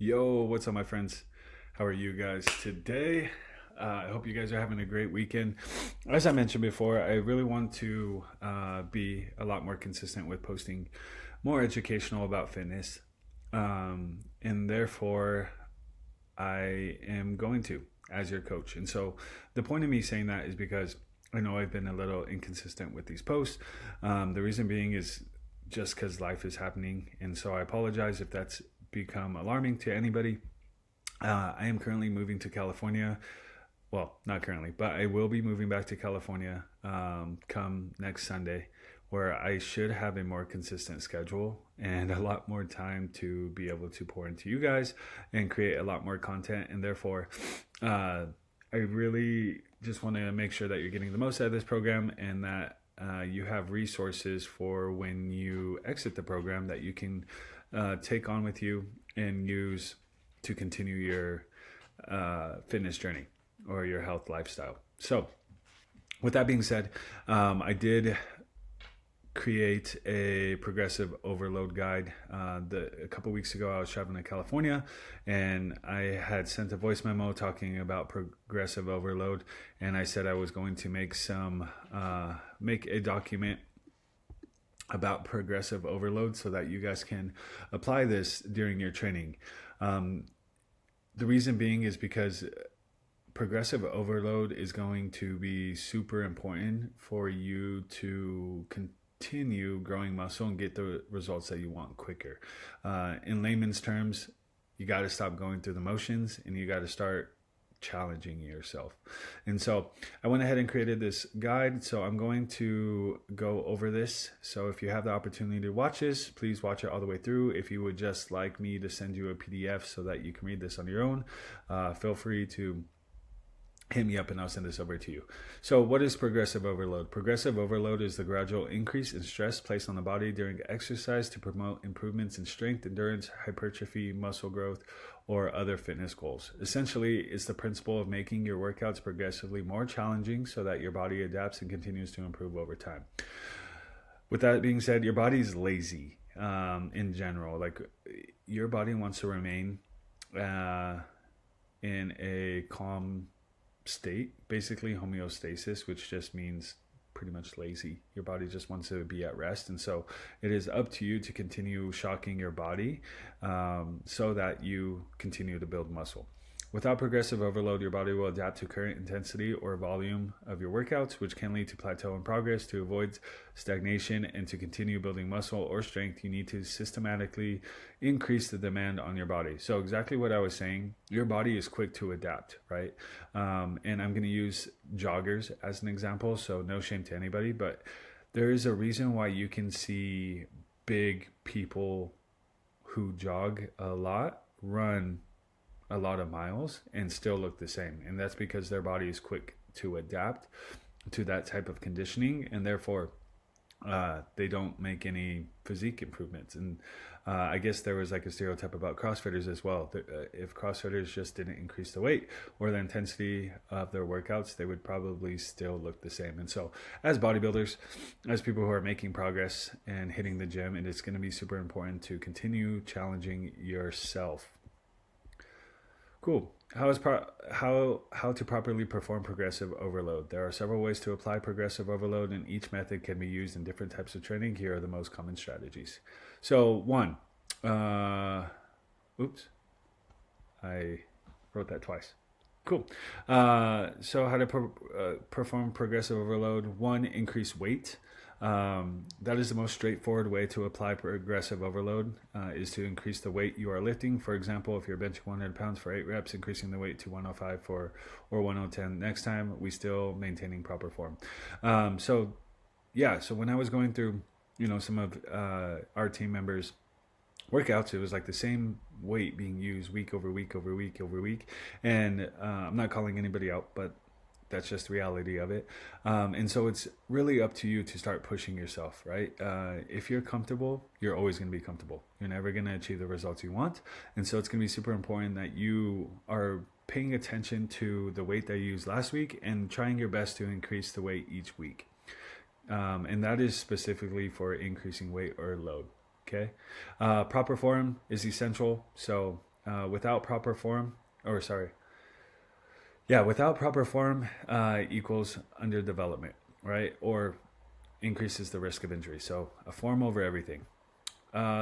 Yo, what's up, my friends? How are you guys today? I hope you guys are having a great weekend. As I mentioned before, I really want to be a lot more consistent with posting more educational about fitness. And therefore, I am going to as your coach. And so, the point of me saying that is because I know I've been a little inconsistent with these posts. The reason being is just because life is happening. And so, I apologize if that's become alarming to anybody. I am currently moving to California. Well, not currently, but I will be moving back to California come next Sunday, where I should have a more consistent schedule and a lot more time to be able to pour into you guys and create a lot more content. And therefore, I really just want to make sure that you're getting the most out of this program and that you have resources for when you exit the program that you can take on with you and use to continue your fitness journey or your health lifestyle. So, with that being said, I did create a progressive overload guide. A couple weeks ago, I was traveling to California, and I had sent a voice memo talking about progressive overload, and I said I was going to make a document about progressive overload so that you guys can apply this during your training. The reason being is because progressive overload is going to be super important for you to continue growing muscle and get the results that you want quicker. In layman's terms, you got to stop going through the motions and you got to start challenging yourself. And so I went ahead and created this guide. So I'm going to go over this. So if you have the opportunity to watch this, please watch it all the way through. If you would just like me to send you a PDF so that you can read this on your own, feel free to hit me up and I'll send this over to you. So what is progressive overload? Progressive overload is the gradual increase in stress placed on the body during exercise to promote improvements in strength, endurance, hypertrophy, muscle growth, or other fitness goals. Essentially, it's the principle of making your workouts progressively more challenging so that your body adapts and continues to improve over time. With that being said, your body is lazy in general. Like, your body wants to remain in a calm state, basically homeostasis, which just means pretty much lazy. Your body just wants to be at rest. And so it is up to you to continue shocking your body so that you continue to build muscle. Without progressive overload, your body will adapt to current intensity or volume of your workouts, which can lead to plateau in progress. To avoid stagnation and to continue building muscle or strength, you need to systematically increase the demand on your body. So exactly what I was saying, your body is quick to adapt, right? And I'm going to use joggers as an example, so no shame to anybody, but there is a reason why you can see big people who jog a lot run a lot of miles and still look the same. And that's because their body is quick to adapt to that type of conditioning, and therefore they don't make any physique improvements. And I guess there was like a stereotype about CrossFitters as well. If CrossFitters just didn't increase the weight or the intensity of their workouts, they would probably still look the same. And so as bodybuilders, as people who are making progress and hitting the gym, it is going to be super important to continue challenging yourself. Cool. How to properly perform progressive overload? There are several ways to apply progressive overload, and each method can be used in different types of training. Here are the most common strategies. So one, oops, I wrote that twice. Cool. So how to perform progressive overload? One, increase weight. That is the most straightforward way to apply progressive overload, is to increase the weight you are lifting. For example, if you're benching 100 pounds for 8 reps, increasing the weight to 105 or 110 next time, we still maintaining proper form. So when I was going through, some of our team members' workouts, it was like the same weight being used week over week over week over week. And I'm not calling anybody out, but that's just the reality of it. And so it's really up to you to start pushing yourself, right? If you're comfortable, you're always going to be comfortable. You're never going to achieve the results you want. And so it's going to be super important that you are paying attention to the weight that you used last week and trying your best to increase the weight each week. And that is specifically for increasing weight or load. Okay. Proper form is essential. So without proper form, or sorry, yeah, without proper form equals underdevelopment, right? Or increases the risk of injury. So a form over everything.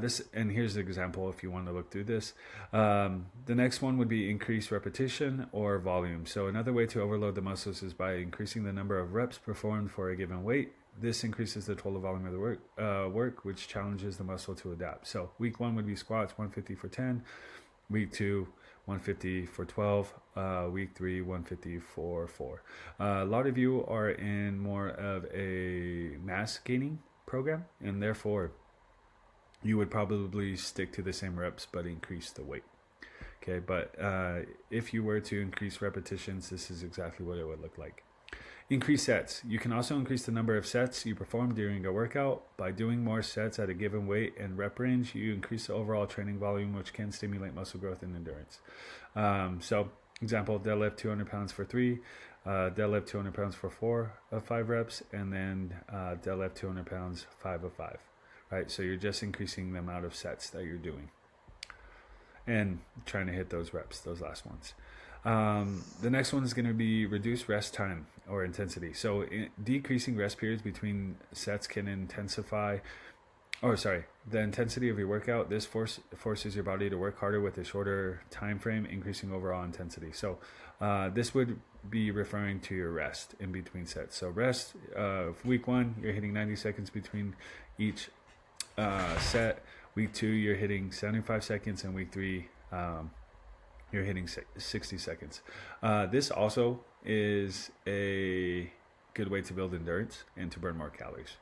This and here's the example if you want to look through this. The next one would be increased repetition or volume. So another way to overload the muscles is by increasing the number of reps performed for a given weight. This increases the total volume of the work, which challenges the muscle to adapt. So week 1 would be squats 150 for 10, week 2 150 for 12, week 3 150 for 4. A lot of you are in more of a mass gaining program, and therefore you would probably stick to the same reps but increase the weight. Okay, but if you were to increase repetitions, this is exactly what it would look like. Increase sets. You can also increase the number of sets you perform during a workout. By doing more sets at a given weight and rep range, you increase the overall training volume, which can stimulate muscle growth and endurance. So, example, deadlift 200 pounds for 3, deadlift 200 pounds for 4 of 5 reps, and then deadlift 200 pounds 5 of 5. Right, so you're just increasing the amount of sets that you're doing and trying to hit those reps, those last ones. The next one is going to be reduce rest time or intensity. So decreasing rest periods between sets can intensify, the intensity of your workout. This forces your body to work harder with a shorter time frame, increasing overall intensity. So this would be referring to your rest in between sets. So rest, week 1, you're hitting 90 seconds between each set. Week 2, you're hitting 75 seconds, and week 3, you're hitting 60 seconds. This also is a good way to build endurance and to burn more calories.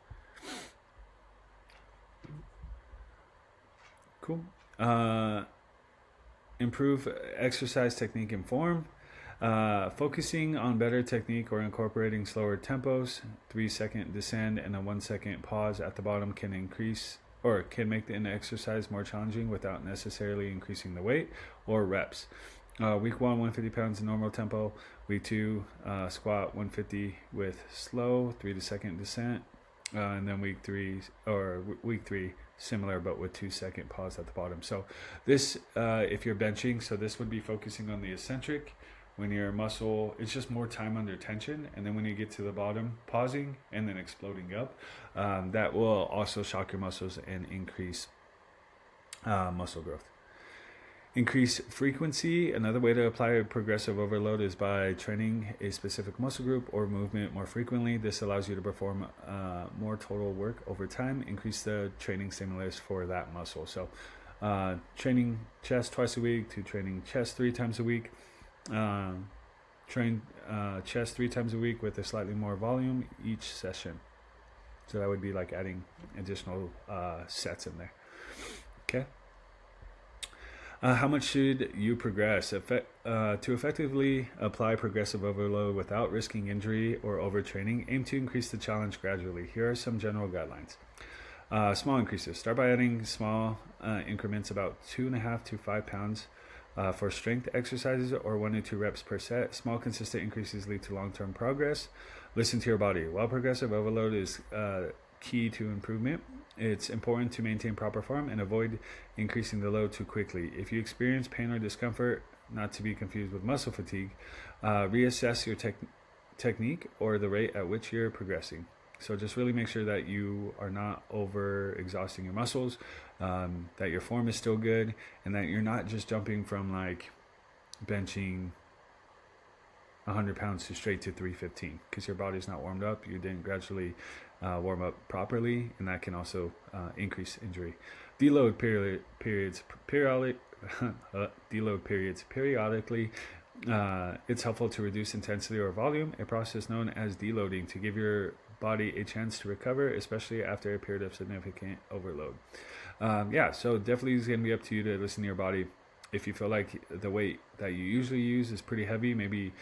Cool. Improve exercise technique and form. Focusing on better technique or incorporating slower tempos, 3-second descend and a 1-second pause at the bottom can increase or can make the exercise more challenging without necessarily increasing the weight or reps. Week 1, 150 pounds normal tempo. Week 2, squat 150 with slow 3-second descent. And then week 3, similar but with 2-second pause at the bottom. So this, if you're benching, so this would be focusing on the eccentric. When your muscle, it's just more time under tension, and then when you get to the bottom, pausing and then exploding up, that will also shock your muscles and increase muscle growth. Increase frequency. Another way to apply a progressive overload is by training a specific muscle group or movement more frequently. This allows you to perform more total work over time, increase the training stimulus for that muscle. So training chest twice a week to training chest 3 times a week. Train chest 3 times a week with a slightly more volume each session. So that would be like adding additional sets in there. Okay. How much should you progress? To effectively apply progressive overload without risking injury or overtraining, aim to increase the challenge gradually. Here are some general guidelines. Small increases. Start by adding small increments, about 2.5 to 5 pounds for strength exercises or 1 to 2 reps per set. Small consistent increases lead to long-term progress. Listen to your body. While progressive overload is key to improvement, it's important to maintain proper form and avoid increasing the load too quickly. If you experience pain or discomfort, not to be confused with muscle fatigue, reassess your technique or the rate at which you're progressing. So just really make sure that you are not over exhausting your muscles, that your form is still good, and that you're not just jumping from like benching 100 pounds to straight to 315 because your body's not warmed up. You didn't gradually warm up properly, and that can also increase injury. Deload periods periodically. It's helpful to reduce intensity or volume, a process known as deloading, to give your body a chance to recover, especially after a period of significant overload. So definitely it's going to be up to you to listen to your body. If you feel like the weight that you usually use is pretty heavy, maybe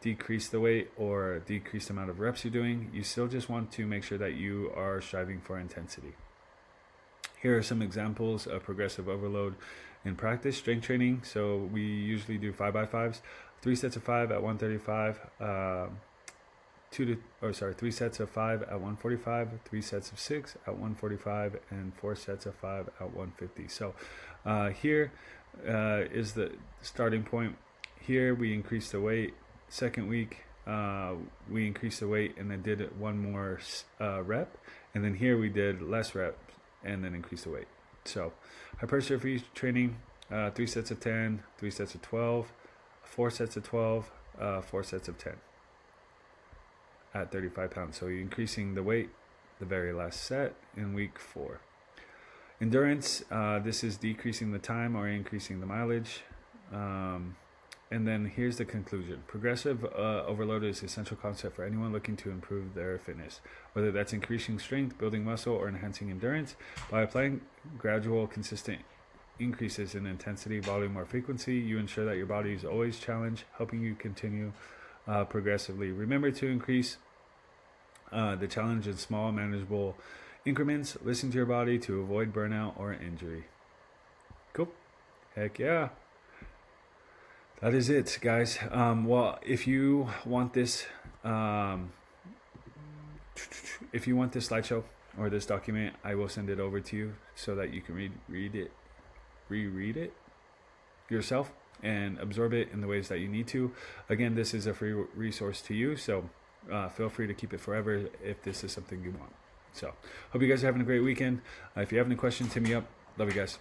decrease the weight or decrease the amount of reps you're doing. You still just want to make sure that you are striving for intensity. Here are some examples of progressive overload in practice. Strength training. So we usually do 5x5s, 3 sets of 5 at 135, 3 sets of 5 at 145, 3 sets of 6 at 145, and 4 sets of 5 at 150. So here is the starting point. Here we increased the weight. Second week, we increased the weight and then did it one more rep. And then here we did less reps and then increased the weight. So hypertrophy training, 3 sets of 10, 3 sets of 12, 4 sets of 12, 4 sets of 10 at 35 pounds. So you're increasing the weight the very last set in week 4. Endurance, this is decreasing the time or increasing the mileage. And then here's the conclusion. Progressive overload is an essential concept for anyone looking to improve their fitness, whether that's increasing strength, building muscle, or enhancing endurance. By applying gradual, consistent increases in intensity, volume, or frequency, you ensure that your body is always challenged, helping you continue progressively. Remember to increase the challenge in small, manageable increments. Listen to your body to avoid burnout or injury. Cool. Heck yeah. That is it, guys. Well, if you want this slideshow or this document, I will send it over to you so that you can reread it yourself and absorb it in the ways that you need to. Again, this is a free resource to you, so feel free to keep it forever if this is something you want. So, hope you guys are having a great weekend. If you have any questions, hit me up. Love you guys.